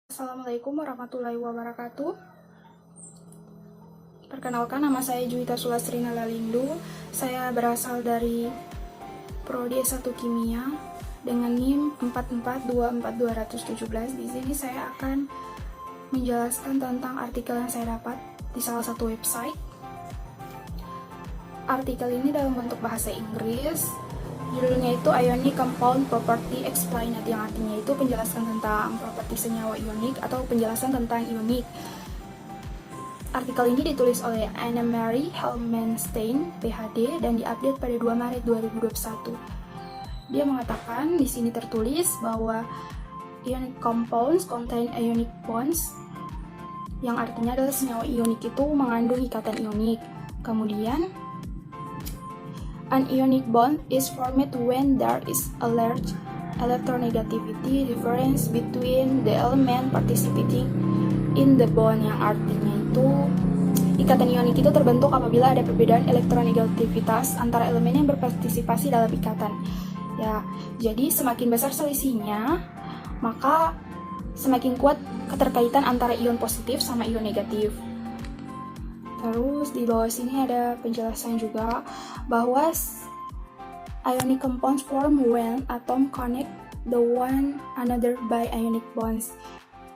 Assalamualaikum warahmatullahi wabarakatuh. Perkenalkan, nama saya Juwita Sulasrina Lalindu. Saya berasal dari Prodi S1 Kimia dengan NIM 4424217. Di sini saya akan menjelaskan tentang artikel yang saya dapat di salah satu website. Artikel ini dalam bentuk bahasa Inggris. Judulnya itu Ionic Compound Property Explained, yang artinya itu penjelasan tentang properti senyawa ionik atau penjelasan tentang ionik. Artikel ini ditulis oleh Anne-Marie Helmenstein, PhD, dan diupdate pada 2 Maret 2021. Dia mengatakan di sini tertulis bahwa ionic compounds contain ionic bonds, yang artinya adalah senyawa ionik itu mengandung ikatan ionik. Kemudian an ionic bond is formed when there is a large electronegativity difference between the element participating in the bond, yang artinya itu ikatan ionik itu terbentuk apabila ada perbedaan elektronegativitas antara elemen yang berpartisipasi dalam ikatan. Ya, jadi semakin besar selisihnya, maka semakin kuat keterkaitan antara ion positif sama ion negatif. Terus di bawah sini ada penjelasan juga bahwa ionic compounds form when atom connect the one another by ionic bonds.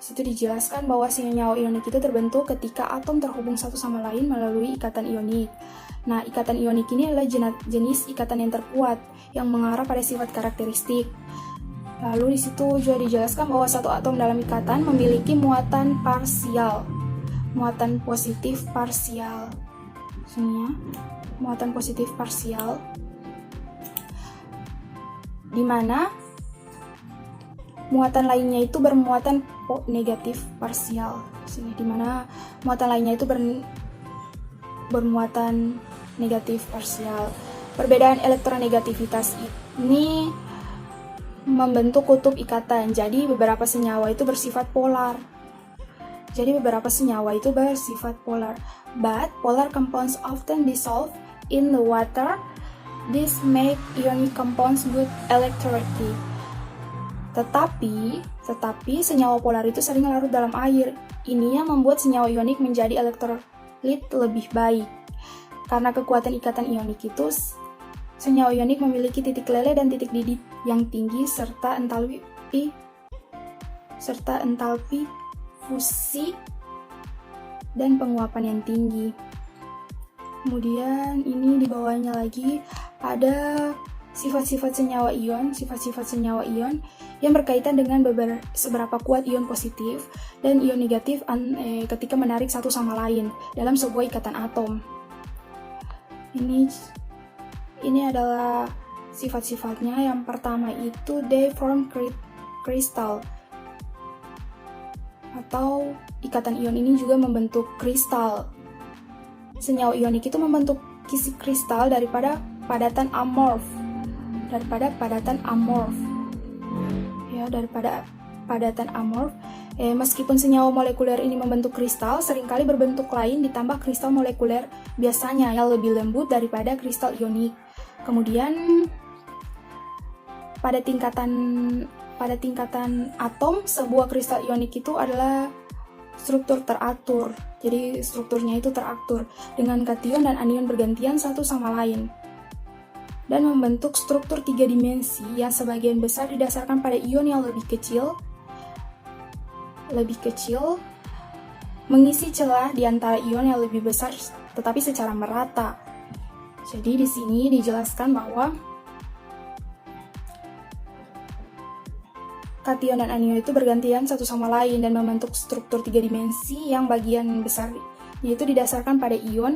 Situ dijelaskan bahwa senyawa ionik itu terbentuk ketika atom terhubung satu sama lain melalui ikatan ionik. Nah, ikatan ionik ini adalah jenis ikatan yang terkuat yang mengarah pada sifat karakteristik. Lalu di situ juga dijelaskan bahwa satu atom dalam ikatan memiliki muatan parsial. Muatan positif parsial. Sini ya. Muatan positif parsial. Di mana muatan lainnya itu bermuatan negatif parsial. Sini di mana muatan lainnya itu bermuatan negatif parsial. Perbedaan elektronegativitas ini membentuk kutub ikatan. Jadi beberapa senyawa itu bersifat polar. But polar compounds often dissolve in the water. This make ionic compounds good electrolytic. Tetapi senyawa polar itu sering larut dalam air. Ini yang membuat senyawa ionik menjadi elektrolit lebih baik. Karena kekuatan ikatan ionik itu, senyawa ionik memiliki titik leleh dan titik didih yang tinggi serta entalpi fusi dan penguapan yang tinggi. Kemudian ini di bawahnya lagi ada sifat-sifat senyawa ion yang berkaitan dengan seberapa kuat ion positif dan ion negatif ketika menarik satu sama lain dalam sebuah ikatan atom. Ini adalah sifat-sifatnya. Yang pertama itu they form crystal, atau ikatan ion ini juga membentuk kristal. Senyawa ionik itu membentuk kristal daripada padatan amorf. Meskipun senyawa molekuler ini membentuk kristal, seringkali berbentuk lain ditambah kristal molekuler biasanya yang lebih lembut daripada kristal ionik. Kemudian pada tingkatan atom, sebuah kristal ionik itu adalah struktur teratur. Jadi strukturnya itu teratur dengan kation dan anion bergantian satu sama lain dan membentuk struktur 3 dimensi yang sebagian besar didasarkan pada ion yang lebih kecil mengisi celah di antara ion yang lebih besar tetapi secara merata. Jadi di sini dijelaskan bahwa kation dan anion itu bergantian satu sama lain dan membentuk struktur 3 dimensi yang bagian besarnya itu didasarkan pada ion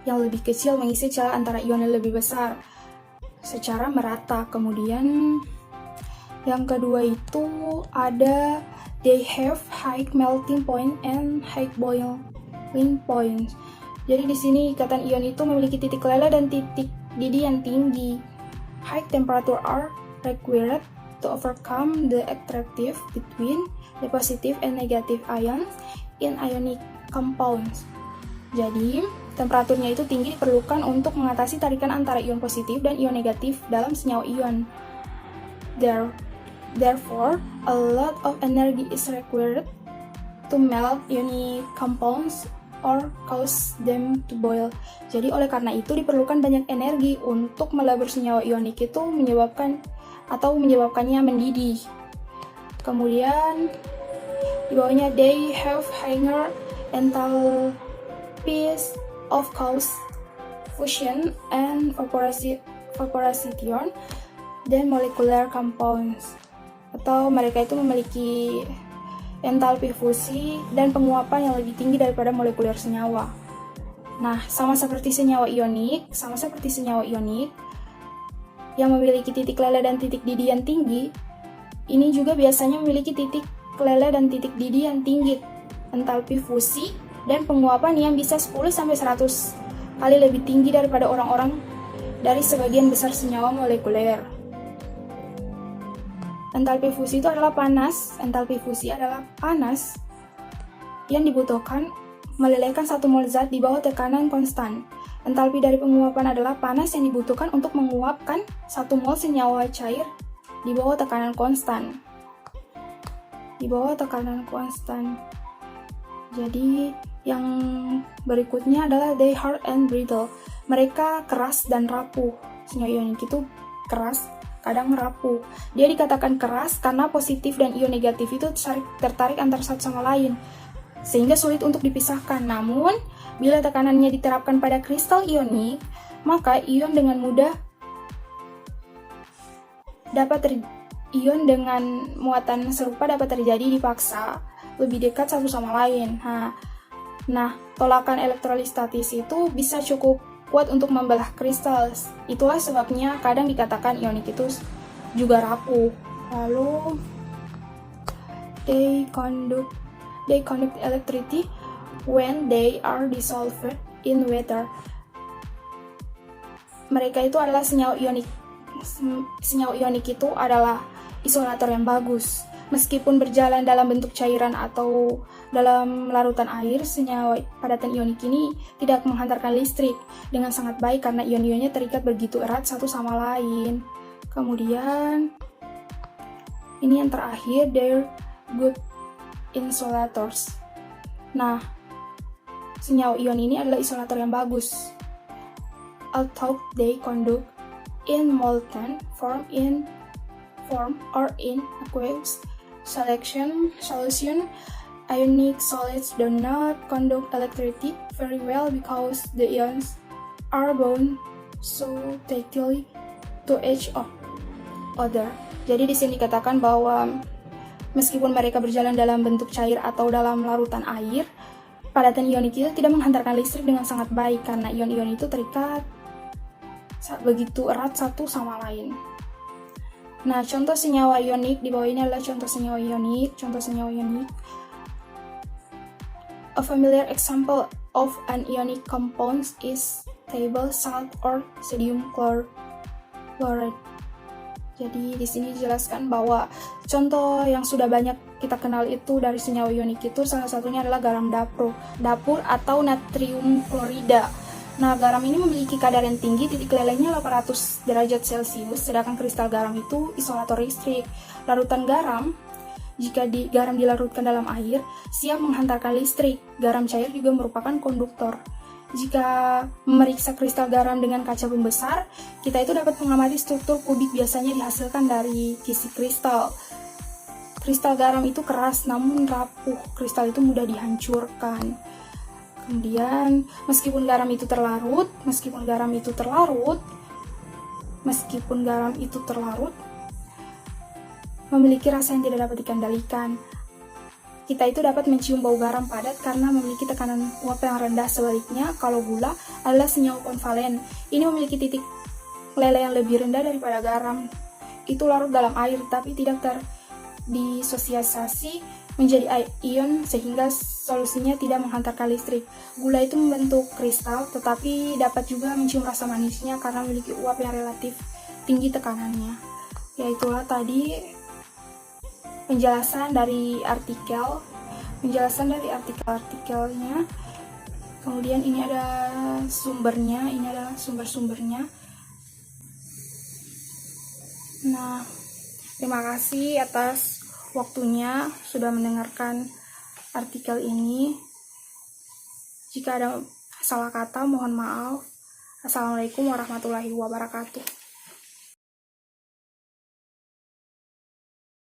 yang lebih kecil mengisi celah antara ion yang lebih besar secara merata. Kemudian yang kedua itu ada they have high melting point and high boiling point. Jadi di sini ikatan ion itu memiliki titik leleh dan titik didih yang tinggi. High temperature are required to overcome the attractive between the positive and negative ions in ionic compounds. Jadi, temperaturnya itu tinggi diperlukan untuk mengatasi tarikan antara ion positif dan ion negatif dalam senyawa ion. Therefore, a lot of energy is required to melt ionic compounds or cause them to boil. Jadi oleh karena itu diperlukan banyak energi untuk melabur senyawa ionik itu menyebabkannya mendidih. Kemudian di bawahnya they have higher enthalpies of cause fusion and vaporization than molecular compounds. Atau mereka itu memiliki entalpi fusi dan penguapan yang lebih tinggi daripada molekuler senyawa. Nah, sama seperti senyawa ionik yang memiliki titik leleh dan titik didih yang tinggi, ini juga biasanya memiliki titik leleh dan titik didih yang tinggi, entalpi fusi dan penguapan yang bisa 10-100 kali lebih tinggi daripada dari sebagian besar senyawa molekuler. Entalpi fusi adalah panas yang dibutuhkan melelehkan satu mol zat di bawah tekanan konstan. Entalpi dari penguapan adalah panas yang dibutuhkan untuk menguapkan satu mol senyawa cair di bawah tekanan konstan. Jadi yang berikutnya adalah they hard and brittle. Mereka keras dan rapuh. Senyawa ionik itu keras, kadang rapuh. Dia dikatakan keras karena positif dan ion negatif itu tertarik antara satu sama lain, sehingga sulit untuk dipisahkan. Namun, bila tekanannya diterapkan pada kristal ionik, maka ion dengan muatan serupa dapat terjadi dipaksa lebih dekat satu sama lain. Nah, tolakan elektrolistatis itu bisa cukup kuat untuk membelah kristal. Itulah sebabnya kadang dikatakan ionik itu juga rapuh. Lalu they conduct electricity when they are dissolved in water. Mereka itu adalah senyawa ionik. Senyawa ionik itu adalah isolator yang bagus. Meskipun berjalan dalam bentuk cairan atau dalam larutan air, senyawa padatan ionik ini tidak menghantarkan listrik dengan sangat baik karena ion-ionnya terikat begitu erat satu sama lain. Kemudian, ini yang terakhir, they're good insulators. Nah, senyawa ion ini adalah isolator yang bagus. Although they conduct in molten form or in aqueous solution, ionic solids do not conduct electricity very well because the ions are bound so tightly to each other. Jadi di sini dikatakan bahwa meskipun mereka berjalan dalam bentuk cair atau dalam larutan air, padatan ionik itu tidak menghantarkan listrik dengan sangat baik karena ion-ion itu terikat begitu erat satu sama lain. Nah, contoh senyawa ionik di bawah ini adalah contoh senyawa ionik. A familiar example of an ionic compound is table salt or sodium chloride. Jadi di sini dijelaskan bahwa contoh yang sudah banyak kita kenal itu dari senyawa ionik itu salah satunya adalah garam dapur atau natrium klorida. Nah, garam ini memiliki kadar yang tinggi, titik lelehnya 800 derajat Celcius, sedangkan kristal garam itu isolator listrik. Larutan garam, jika garam dilarutkan dalam air, siap menghantarkan listrik. Garam cair juga merupakan konduktor. Jika memeriksa kristal garam dengan kaca pembesar, kita itu dapat mengamati struktur kubik biasanya dihasilkan dari kisi kristal. Kristal garam itu keras namun rapuh, kristal itu mudah dihancurkan. Kemudian, meskipun garam itu terlarut, memiliki rasa yang tidak dapat dikendalikan. Kita itu dapat mencium bau garam padat karena memiliki tekanan uap yang rendah. Sebaliknya, kalau gula adalah senyawa konvalen. Ini memiliki titik leleh yang lebih rendah daripada garam. Itu larut dalam air, tapi tidak terdisosiasi menjadi ion sehingga solusinya tidak menghantarkan listrik. Gula itu membentuk kristal, tetapi dapat juga mencium rasa manisnya karena memiliki uap yang relatif tinggi tekanannya. Yaitulah tadi penjelasan dari artikelnya. Kemudian ini ada sumbernya, ini adalah sumber-sumbernya. Nah, terima kasih atas waktunya sudah mendengarkan artikel ini. Jika ada salah kata, mohon maaf. Assalamualaikum warahmatullahi wabarakatuh.